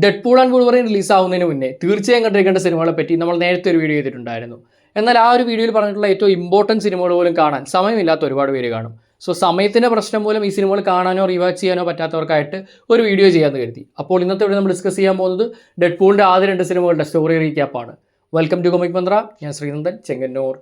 Deadpool and വുൾവറീൻ റിലീസാവുന്നതിന് മുന്നേ തീർച്ചയായും കണ്ടിരിക്കേണ്ട സിനിമകളെ പറ്റി നമ്മൾ നേരത്തെ ഒരു വീഡിയോ ചെയ്തിട്ടുണ്ടായിരുന്നു. എന്നാൽ ആ ഒരു വീഡിയോയിൽ പറഞ്ഞിട്ടുള്ള ഏറ്റവും ഇമ്പോർട്ടൻറ്റ് സിനിമകൾ പോലും കാണാൻ സമയമില്ലാത്ത ഒരുപാട് പേര് കാണും. സോ സമയത്തിൻ്റെ പ്രശ്നം മൂലം ഈ സിനിമകൾ കാണാനോ റിവാച്ച് ചെയ്യാനോ പറ്റാത്തവർക്കായിട്ട് ഒരു വീഡിയോ ചെയ്യാമെന്ന് കരുതി. അപ്പോൾ ഇന്നത്തെ വീഡിയോ നമ്മൾ ഡിസ്കസ് ചെയ്യാൻ പോകുന്നത് ഡെഡ്പൂളിൻ്റെ ആദ്യ 2 സിനിമകളുടെ സ്റ്റോറി റീക്യാപ്പാണ്. വെൽക്കം ടു കൊമിക് മന്ത്ര. ഞാൻ ശ്രീനന്ദൻ ചെങ്ങന്നൂർ.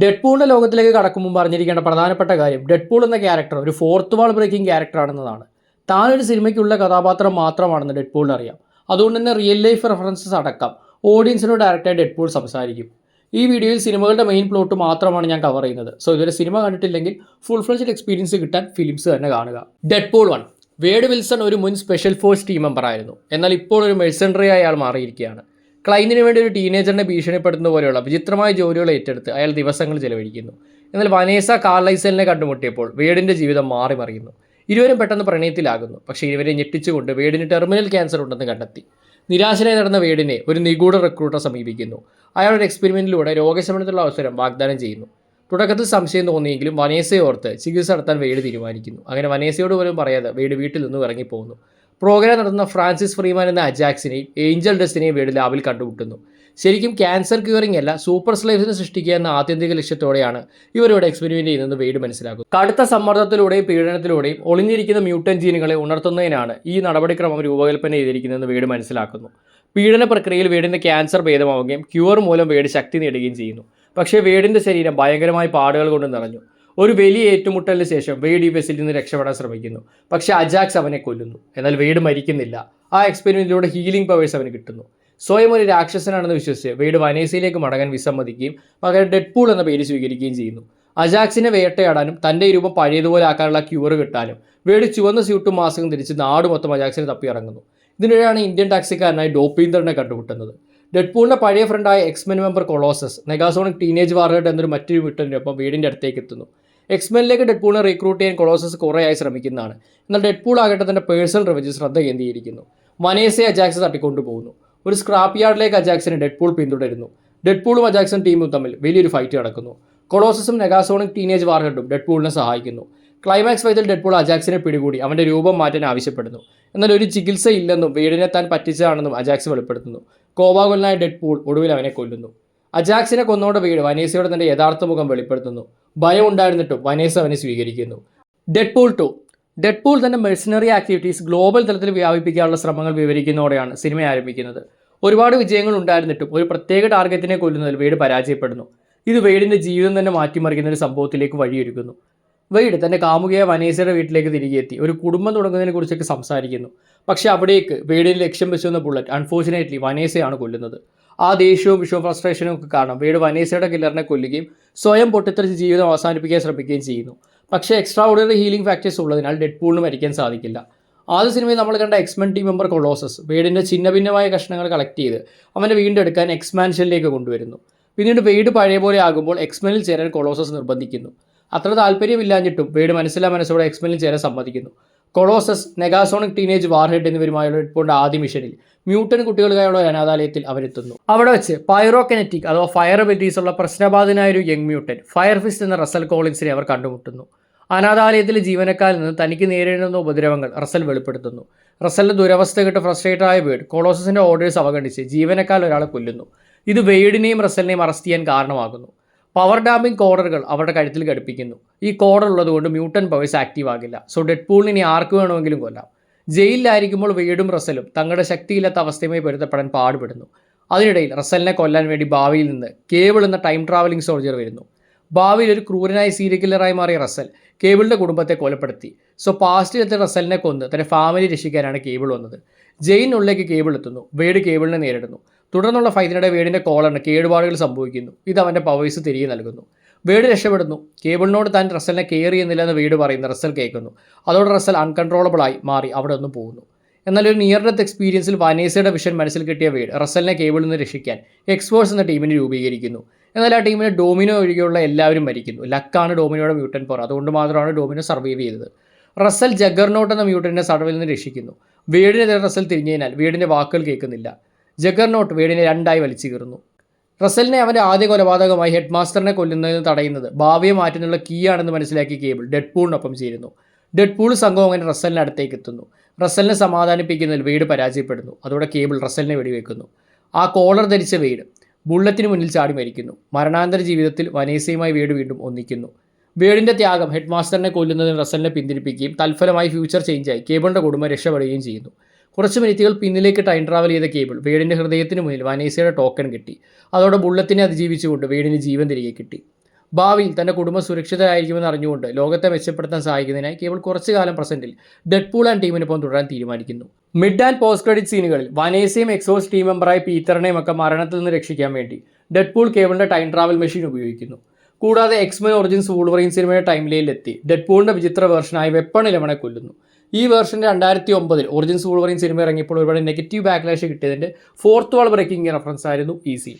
ഡെഡ്പൂളിൻ്റെ ലോകത്തിലേക്ക് കടക്കും മുമ്പ് അറിഞ്ഞിരിക്കേണ്ട പ്രധാനപ്പെട്ട കാര്യം ഡെഡ്പൂൾ എന്ന ക്യാരക്ടർ ഒരു ഫോർത്ത് വാൾ ബ്രേക്കിംഗ് ക്യാരക്ടറാണെന്നതാണ്. താനൊരു സിനിമയ്ക്കുള്ള കഥാപാത്രം മാത്രമാണെന്ന് ഡെഡ്പൂളിന് അറിയാം. അതുകൊണ്ട് തന്നെ റിയൽ ലൈഫ് റെഫറൻസസ് അടക്കം ഓഡിയൻസിനോട് ഡയറക്റ്റായി ഡെഡ്പൂൾ സംസാരിക്കും. ഈ വീഡിയോയിൽ സിനിമകളുടെ മെയിൻ പ്ലോട്ട് മാത്രമാണ് ഞാൻ കവർ ചെയ്യുന്നത്. സോ ഇതുവരെ സിനിമ കണ്ടിട്ടില്ലെങ്കിൽ ഫുൾ ഫ്ലെഡ്ജ്ഡ് എക്സ്പീരിയൻസ് കിട്ടാൻ ഫിലിംസ് തന്നെ കാണുക. ഡെഡ്പൂൾ 1. വേഡ് വിൽസൺ ഒരു മുൻ സ്പെഷ്യൽ ഫോഴ്സ് ടീം മെമ്പർ ആയിരുന്നു. എന്നാൽ ഇപ്പോൾ ഒരു മെഴ്സണറി ആയി അയാൾ മാറിയിരിക്കുകയാണ്. ക്ലൈന്റിന് വേണ്ടി ഒരു ടീനേജറിനെ ഭീഷണിപ്പെടുത്തുന്ന പോലെയുള്ള വിചിത്രമായ ജോലികൾ ഏറ്റെടുത്ത് അയാൾ ദിവസങ്ങൾ ചെലവഴിക്കുന്നു. എന്നാൽ വനേസ കാർലൈസലിനെ കണ്ടുമുട്ടിയപ്പോൾ വേഡിൻ്റെ ജീവിതം മാറി മറിയുന്നു. ഇരുവരും പെട്ടെന്ന് പ്രണയത്തിലാകുന്നു. പക്ഷേ ഇരുവരെ ഞെട്ടിച്ചുകൊണ്ട് വേഡിന് ടെർമിനൽ ക്യാൻസർ ഉണ്ടെന്ന് കണ്ടെത്തി. നിരാശനായി നടന്ന വേഡിനെ ഒരു നിഗൂഢ റിക്രൂട്ടർ സമീപിക്കുന്നു. അയാൾ ഒരു എക്സ്പെരിമെൻറ്റിലൂടെ രോഗശമനത്തിലുള്ള അവസരം വാഗ്ദാനം ചെയ്യുന്നു. തുടക്കത്തിൽ സംശയം തോന്നിയെങ്കിലും വനേസയെ ഓർത്ത് ചികിത്സ നടത്താൻ വേഡ് തീരുമാനിക്കുന്നു. അങ്ങനെ വനേസയോട് പോലും പറയാതെ വേഡ് വീട്ടിൽ നിന്നും ഇറങ്ങിപ്പോകുന്നു. പ്രോഗ്രാം നടത്തുന്ന ഫ്രാൻസിസ് ഫ്രീമാൻ എന്ന അജാക്സിനെയും ഏഞ്ചൽ ഡസ്റ്റിനെയും വേഡ് ലാബിൽ കണ്ടുമുട്ടുന്നു. ശരിക്കും ക്യാൻസർ ക്യൂറിംഗ് അല്ല, സൂപ്പർ സ്ലേവ്സിനെ സൃഷ്ടിക്കുക എന്ന ആത്യന്തിക ലക്ഷ്യത്തോടെയാണ് ഇവരുടെ എക്സ്പെരിമെൻ്റ് ചെയ്യുന്നത് വേഡ് മനസ്സിലാക്കും. കടുത്ത സമ്മർദ്ദത്തിലൂടെയും പീഡനത്തിലൂടെയും ഒളിഞ്ഞിരിക്കുന്ന മ്യൂട്ടൻ ജീനുകളെ ഉണർത്തുന്നതിനാണ് ഈ നടപടിക്രമം രൂപകൽപ്പന ചെയ്തിരിക്കുന്നതെന്ന് വേഡ് മനസ്സിലാക്കുന്നു. പീഡന പ്രക്രിയയിൽ വേഡിൻ്റെ ക്യാൻസർ ഭേദമാവുകയും ക്യൂർ മൂലം വേഡ് ശക്തി നേടുകയും ചെയ്യുന്നു. പക്ഷേ വേഡിൻ്റെ ശരീരം ഭയങ്കരമായ പാടുകൾ കൊണ്ട് നിറഞ്ഞു. ഒരു വലിയ ഏറ്റുമുട്ടലിന് ശേഷം വേഡ് ഈ വെസിൽ നിന്ന് രക്ഷപ്പെടാൻ ശ്രമിക്കുന്നു. പക്ഷേ അജാക്സ് അവനെ കൊല്ലുന്നു. എന്നാൽ വേഡ് മരിക്കുന്നില്ല. ആ എക്സ്പെരിമെൻറ്റിലൂടെ ഹീലിംഗ് പവേഴ്സ് അവന് കിട്ടുന്നു. സ്വയം ഒരു രാക്ഷസനാണെന്ന് വിശ്വസിച്ച് വേഡ് വനേസയിലേക്ക് മടങ്ങാൻ വിസമ്മതിക്കുകയും പകരം ഡെഡ്പൂൾ എന്ന പേര് സ്വീകരിക്കുകയും ചെയ്യുന്നു. അജാക്സിനെ വേട്ടയാടാനും തൻ്റെ രൂപം പഴയതുപോലെ ആക്കാനുള്ള ക്യൂർ കിട്ടാനും വേഡ് ചുവന്ന സ്യൂട്ടും മാസ്കും ധരിച്ച് നാട് മൊത്തം അജാക്സിനെ തപ്പി ഇറങ്ങുന്നു. ഇതിനിടെയാണ് ഇന്ത്യൻ ടാക്സിക്കാരനായി ഡോപ്പീന്ദറിനെ കണ്ടുമുട്ടുന്നത്. ഡെഡ്പൂളിൻ്റെ പഴയ ഫ്രണ്ടായ X Men member Colossus Negasonic teenage warhead എന്നൊരു മറ്റൊരു വിട്ടലിനൊപ്പം വീടിൻ്റെ അടുത്തേക്ക് എത്തുന്നു. എക്സ്മെനിലേക്ക് ഡെഡ്പൂളിനെ റിക്രൂട്ട് ചെയ്യാൻ കൊളോസസ് കുറേയായി ശ്രമിക്കുന്നതാണ്. എന്നാൽ ഡെഡ്പൂൾ ആകട്ടെ തൻ്റെ പേഴ്സണൽ റിവഞ്ചിൽ ശ്രദ്ധ കേന്ദ്രീകരിക്കുന്നു. വനേസയെ അജാക്സ് തട്ടിക്കൊണ്ടുപോകുന്നു. ഒരു സ്ക്രാപ്പ് യാർഡിലേക്ക് അജാക്സിനെ ഡെഡ്പൂൾ പിന്തുടരുന്നു. ഡെഡ്പൂളും അജാക്സും ടീമും തമ്മിൽ വലിയൊരു ഫൈറ്റ് നടക്കുന്നു. കൊളോസസും നെഗാസോണിക് ടീനേജ് വാർഹെഡും ഡെഡ്പൂളിനെ സഹായിക്കുന്നു. ക്ലൈമാക്സ് ഫൈറ്റിൽ ഡെഡ്പൂൾ അജാക്സിനെ പിടികൂടി അവൻ്റെ രൂപം മാറ്റാൻ ആവശ്യപ്പെടുന്നു. എന്നാൽ ഒരു ചികിത്സ ഇല്ലെന്നും വേഡിനെ താൻ പറ്റിച്ചതാണെന്നും അജാക്സ് വെളിപ്പെടുത്തുന്നു. കോപാകുലനായ ഡെഡ്പൂൾ ഒടുവിൽ അവനെ കൊല്ലുന്നു. അജാക്സിനെ കൊന്നോടെ വീട് വനേസയോടെ തൻ്റെ യഥാർത്ഥ മുഖം വെളിപ്പെടുത്തുന്നു. ഭയം ഉണ്ടായിരുന്നിട്ടും വനേസ അവനെ സ്വീകരിക്കുന്നു. ഡെഡ്പൂൾ 2. ഡെഡ്പൂൾ തൻ്റെ മെഴ്സണറി ആക്ടിവിറ്റീസ് ഗ്ലോബൽ തലത്തിൽ വ്യാപിപ്പിക്കാനുള്ള ശ്രമങ്ങൾ വിവരിക്കുന്നതോടെയാണ് സിനിമ ആരംഭിക്കുന്നത്. ഒരുപാട് വിജയങ്ങൾ ഉണ്ടായിരുന്നിട്ടും ഒരു പ്രത്യേക ടാർഗറ്റിനെ കൊല്ലുന്നതിൽ വേഡ് പരാജയപ്പെടുന്നു. ഇത് വേഡിൻ്റെ ജീവിതം തന്നെ മാറ്റിമറിക്കുന്ന ഒരു സംഭവത്തിലേക്ക് വഴിയൊരുക്കുന്നു. വേഡ് തൻ്റെ കാമുകിയായ വനേസയുടെ വീട്ടിലേക്ക് തിരികെ എത്തി ഒരു കുടുംബം തുടങ്ങുന്നതിനെ കുറിച്ചൊക്കെ സംസാരിക്കുന്നു. പക്ഷേ അവിടേക്ക് വേഡിന് ലക്ഷ്യം വെച്ചുവന്ന ബുള്ളറ്റ് അൺഫോർച്ചുനേറ്റ്ലി വനേസയാണ് കൊല്ലുന്നത്. ആ ദേഷ്യവും വിഷവും ഫ്രസ്ട്രേഷനും ഒക്കെ കാരണം വേഡ് വനേസയുടെ കില്ലറിനെ കൊല്ലുകയും സ്വയം പൊട്ടിത്തെറിച്ച് ജീവിതം അവസാനിപ്പിക്കാൻ ശ്രമിക്കുകയും ചെയ്യുന്നു. പക്ഷേ എക്സ്ട്രാ ഓർഡിനറി ഹീലിംഗ് ഫാക്ടേഴ്സ് ഉള്ളതിനാൽ ഡെഡ്പൂളിന് മരിക്കാൻ സാധിക്കില്ല. ആദ്യ സിനിമയിൽ നമ്മൾ കണ്ട എക്സ്മെൻ ടീം മെമ്പർ കൊളോസസ് വേഡിൻ്റെ ഭിന്നമായ കഷ്ണങ്ങൾ കളക്ട് ചെയ്ത് അവനെ വീണ്ടെടുക്കാൻ എക്സ്മാൻഷനിലേക്ക് കൊണ്ടുവരുന്നു. പിന്നീട് വേഡ് പഴയ പോലെ ആകുമ്പോൾ എക്സ്മെനിൽ ചേരാൻ കൊളോസസ് നിർബന്ധിക്കുന്നു. അത്ര താല്പര്യമില്ലാഞ്ഞിട്ടും വേഡ് മനസ്സിലോടെ എക്സ്മെനിൽ ചേരാൻ സമ്മതിക്കുന്നു. കൊളോസസ്, നെഗാസോണിക് ടീനേജ് വാർഹെഡ് എന്നിവരുമായുള്ള ഡെഡ്പൂളിൻ്റെ ആദ്യ മിഷനിൽ മ്യൂട്ടൻ കുട്ടികൾക്കായുള്ള ഒരു അനാഥാലയത്തിൽ അവരെത്തുന്നു. അവിടെ വെച്ച് പൈറോകെനറ്റിക് അഥവാ ഫയർ എബിലിറ്റീസ് ഉള്ള പ്രശ്നബാധിതനായ ഒരു യങ് മ്യൂട്ടൻ ഫയർ ഫിസ്റ്റ് എന്ന റസൽ കോളിൻസിനെ അവർ കണ്ടുമുട്ടുന്നു. അനാഥാലയത്തിലെ ജീവനക്കാരിൽ നിന്ന് തനിക്ക് നേരിടുന്ന ഉപദ്രവങ്ങൾ റസൽ വെളിപ്പെടുത്തുന്നു. റസലിൻ്റെ ദുരവസ്ഥ കേട്ട് ഫ്രസ്ട്രേറ്റഡ് ആയ വേഡ് കൊളോസസിൻ്റെ ഓർഡേഴ്സ് അവഗണിച്ച് ജീവനക്കാരിൽ ഒരാളെ കൊല്ലുന്നു. ഇത് വേഡിനെയും റസലിനെയും അറസ്റ്റ് ചെയ്യാൻ കാരണമാകുന്നു. പവർ ഡാമ്പിംഗ് കോഡറുകൾ അവരുടെ കഴുത്തിൽ ഘടിപ്പിക്കുന്നു. ഈ കോഡർ ഉള്ളതുകൊണ്ട് മ്യൂട്ടൻ പവേഴ്സ് ആക്റ്റീവ് ആകില്ല. സോ ഡെഡ്പൂളിന് ഇനി ആർക്ക് വേണമെങ്കിലും കൊല്ലാം. ജയിലിലായിരിക്കുമ്പോൾ വേഡും റസലും തങ്ങളുടെ ശക്തിയില്ലാത്ത അവസ്ഥയുമായി പൊരുത്തപ്പെടാൻ പാടുപെടുന്നു. അതിനിടയിൽ റസലിനെ കൊല്ലാൻ വേണ്ടി ഭാവിയിൽ നിന്ന് കേബിൾ എന്ന ടൈം ട്രാവലിംഗ് സോൾജർ വരുന്നു. ഭാവിയിൽ ഒരു ക്രൂരനായ സീരിയൽ കില്ലറായി മാറിയ റസൽ കേബിളിൻ്റെ കുടുംബത്തെ കൊലപ്പെടുത്തി. സോ പാസ്റ്റിലെത്തിയ റസലിനെ കൊന്ന് തൻ്റെ ഫാമിലി രക്ഷിക്കാനാണ് കേബിൾ വന്നത്. ജയിലിനുള്ളിലേക്ക് കേബിൾ എത്തുന്നു. വേഡ് കേബിളിനെ നേരിടുന്നു. തുടർന്നുള്ള ഫൈറ്റിനിടെ വേഡിൻ്റെ കോളറിന് കേടുപാടുകൾ സംഭവിക്കുന്നു. ഇത് അവൻ്റെ പവേഴ്സ് തിരികെ നൽകുന്നു. വേഡ് രക്ഷപ്പെടുന്നു. കേബിളിനോട് താൻ റസലിനെ കെയർ ചെയ്യുന്നില്ലെന്ന് വേഡ് പറയുന്ന റസൽ കേൾക്കുന്നു. അതോടെ റസൽ അൺകൺട്രോളബിളായി മാറി അവിടെ നിന്ന് പോകുന്നു. എന്നാൽ ഒരു നിയർ ഡെത്ത് എക്സ്പീരിയൻസിൽ വനേസയുടെ വിഷൻ മനസ്സിൽ കിട്ടിയ വേഡ് റസലിനെ കേബിളിൽ നിന്ന് രക്ഷിക്കാൻ എക്സ്പോഴ്സ് എന്ന ടീമിനെ രൂപീകരിക്കുന്നു. എന്നാൽ ആ ടീമിന് ഡോമിനോ ഒഴികെയുള്ള എല്ലാവരും മരിക്കുന്നു. ലക്കാണ് ഡോമിനോയുടെ മ്യൂട്ടൻ പവർ. അതുകൊണ്ട് മാത്രമാണ് ഡോമിനോ സർവൈവ് ചെയ്തത്. റസൽ ജഗർനോട്ട് എന്ന മ്യൂട്ടൻ്റെ സടവിൽ നിന്ന് രക്ഷിക്കുന്നു. വേഡിനെതിരെ റസൽ തിരിഞ്ഞതിനാൽ വേഡിൻ്റെ വാക്കുകൾ കേൾക്കുന്നില്ല. ജഗർനോട്ട് വേഡിനെ രണ്ടായി വലിച്ചു കീറുന്നു. റസലിനെ അവൻ്റെ ആദ്യ കൊലപാതകമായി ഹെഡ് മാസ്റ്ററിനെ കൊല്ലുന്നതിന് തടയുന്നത് ഭാവിയെ മാറ്റുന്നുള്ള കീ ആണെന്ന് മനസ്സിലാക്കി കേബിൾ ഡെഡ്പൂളിനൊപ്പം ചേരുന്നു. ഡെഡ്പൂൾ സംഘം അങ്ങനെ റസലിൻ്റെ അടുത്തേക്ക് എത്തുന്നു. റസലിനെ സമാധാനിപ്പിക്കുന്നതിൽ വെയ്ഡ് പരാജയപ്പെടുന്നു. അതോടെ കേബിൾ റസലിനെ വെടിവെക്കുന്നു. ആ കോളർ ധരിച്ച വെയ്ഡ് ബുള്ളറ്റിന് മുന്നിൽ ചാടി മരിക്കുന്നു. മരണാന്തര ജീവിതത്തിൽ വനേസയുമായി വെയ്ഡ് വീണ്ടും ഒന്നിക്കുന്നു. വെയ്ഡിൻ്റെ ത്യാഗം ഹെഡ് മാസ്റ്ററിനെ കൊല്ലുന്നതിന് റസലിനെ പിന്തിരിപ്പിക്കുകയും തൽഫലമായി ഫ്യൂച്ചർ ചേഞ്ചായി കേബിളിൻ്റെ കുടുംബം രക്ഷപ്പെടുകയും ചെയ്യുന്നു. കുറച്ച് മിനിറ്റുകൾ പിന്നിലേക്ക് ടൈം ട്രാവൽ ചെയ്ത കേബിൾ വെയ്ഡിൻ്റെ ഹൃദയത്തിന് മുന്നിൽ വനേസയുടെ ടോക്കൺ കിട്ടി. അതോടെ ബുള്ളറ്റിനെ അതിജീവിച്ചുകൊണ്ട് വെയ്ഡിന് ജീവൻ തിരികെ കിട്ടി. ഭാവിയിൽ തൻ്റെ കുടുംബം സുരക്ഷിതരായിരിക്കുമെന്ന് അറിഞ്ഞുകൊണ്ട് ലോകത്തെ മെച്ചപ്പെടുത്താൻ സഹായിക്കുന്നതിനായി കേബിൾ കുറച്ചു കാലം പ്രസൻറ്റിൽ ഡെഡ്പൂൾ ആൻഡ് ടീമിനൊപ്പം തുടരാൻ തീരുമാനിക്കുന്നു. മിഡ് ആൻഡ് പോസ്റ്റ് ക്രെഡിറ്റ് സീനുകളിൽ വനേസയും എക്സോസ് ടീം മെമ്പറായ പീറ്ററിനെയും ഒക്കെ മരണത്തിൽ നിന്ന് രക്ഷിക്കാൻ വേണ്ടി ഡെഡ്പൂൾ കേബിളിൻ്റെ ടൈം ട്രാവൽ മെഷീൻ ഉപയോഗിക്കുന്നു. കൂടാതെ എക്സ്മെൻ ഒറിജിൻസ് വൂൾവറിൻ സിനിമയുടെ ടൈം ലൈനിലെത്തി ഡെഡ്പൂളിൻ്റെ വിചിത്ര വേർഷനായ വെപ്പൺ 11 കൊല്ലുന്നു. ഈ വേർഷൻ്റെ 2009 ഒറിജിൻസ് വൂൾവറിൻ സിനിമ ഇറങ്ങിയപ്പോൾ ഒരുപാട് നെഗറ്റീവ് ബാക്ക്ലാഷ് കിട്ടിയതിൻ്റെ ഫോർത്ത് വാൾ ബ്രേക്കിംഗ് റെഫറൻസ് ആയിരുന്നു ഈ സീൻ.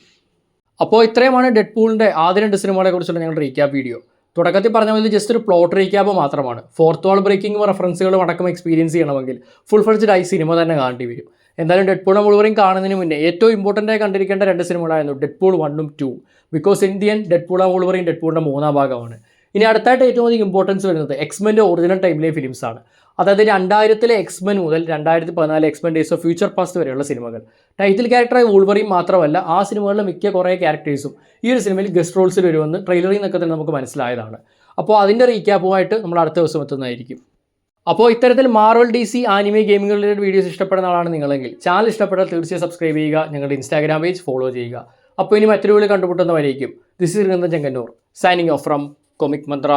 അപ്പോൾ ഇത്രയുമാണ് ഡെഡ്പൂളിൻ്റെ ആദ്യ 2 സിനിമകളെ കുറിച്ചുള്ള ഞങ്ങളുടെ റീക്യാപ്പ് വീഡിയോ. തുടക്കത്തിൽ പറഞ്ഞ പോലെ ജസ്റ്റ് ഒരു പ്ലോട്ട് റീക്യാപ്പ് മാത്രമാണ്. ഫോർത്ത് വാൾ ബ്രേക്കിംഗ് റെഫറൻസുകളും അടക്കം എക്സ്പീരിയൻസ് ചെയ്യണമെങ്കിൽ ഫുൾ ഫ്ലെഡ്ജ്ഡ് ആയി സിനിമ തന്നെ കാണേണ്ടി വരും. എന്തായാലും ഡെഡ്പൂൾ വൂൾവറിൻ കാണുന്നതിന് മുന്നേ ഏറ്റവും ഇമ്പോർട്ടൻ്റ് ആയി കണ്ടിരിക്കേണ്ട 2 സിനിമകളായിരുന്നു ഡെഡ്പൂൾ 1ഉം 2ഉം. ബിക്കോസ് ഇന്ത്യൻ ഡെഡ്പൂൾ വൂൾവറിൻ ഡെഡ്പൂളിൻ്റെ 3ാം ഭാഗമാണ്. ഇനി അടുത്തായിട്ട് ഏറ്റവും അധികം ഇമ്പോർട്ടൻസ് വരുന്നത് എക്സ്മെൻ്റെ ഒറിജിനൽ ടൈമിലെ ഫിലിംസാണ്. അതായത് 2000-ലെ എക്സ്മെൻ മുതൽ 2014 X-Men days of future past വരെയുള്ള സിനിമകൾ. ടൈറ്റിൽ ക്യാരക്ടറായ വൂൾവറിൻ മാത്രമല്ല, ആ സിനിമകളിലെ മിക്ക കുറേ ക്യാരക്ടേഴ്സും ഈ ഒരു സിനിമയിൽ ഗസ്റ്റ് റോൾസിൽ വരുമെന്ന് ട്രെയിലറിൽ നിന്നൊക്കെ തന്നെ നമുക്ക് മനസ്സിലായതാണ്. അപ്പോൾ അതിൻ്റെ റീക്യാപ്പുമായിട്ട് നമ്മൾ അടുത്ത ദിവസം എത്തുന്നതായിരിക്കും. അപ്പോൾ ഇത്തരത്തിൽ Marvel, DC, anime, gaming related videos ഇഷ്ടപ്പെടുന്ന ആളാണ് നിങ്ങളെങ്കിൽ ചാനൽ ഇഷ്ടപ്പെട്ടാൽ തീർച്ചയായും സബ്സ്ക്രൈബ് ചെയ്യുക. ഞങ്ങളുടെ ഇൻസ്റ്റാഗ്രാം പേജ് ഫോളോ ചെയ്യുക. അപ്പോൾ ഇനി മറ്റൊരു വീഡിയോ കണ്ടുമുട്ടുന്നവരേക്കും this is Chengannur signing off from comic Mantra.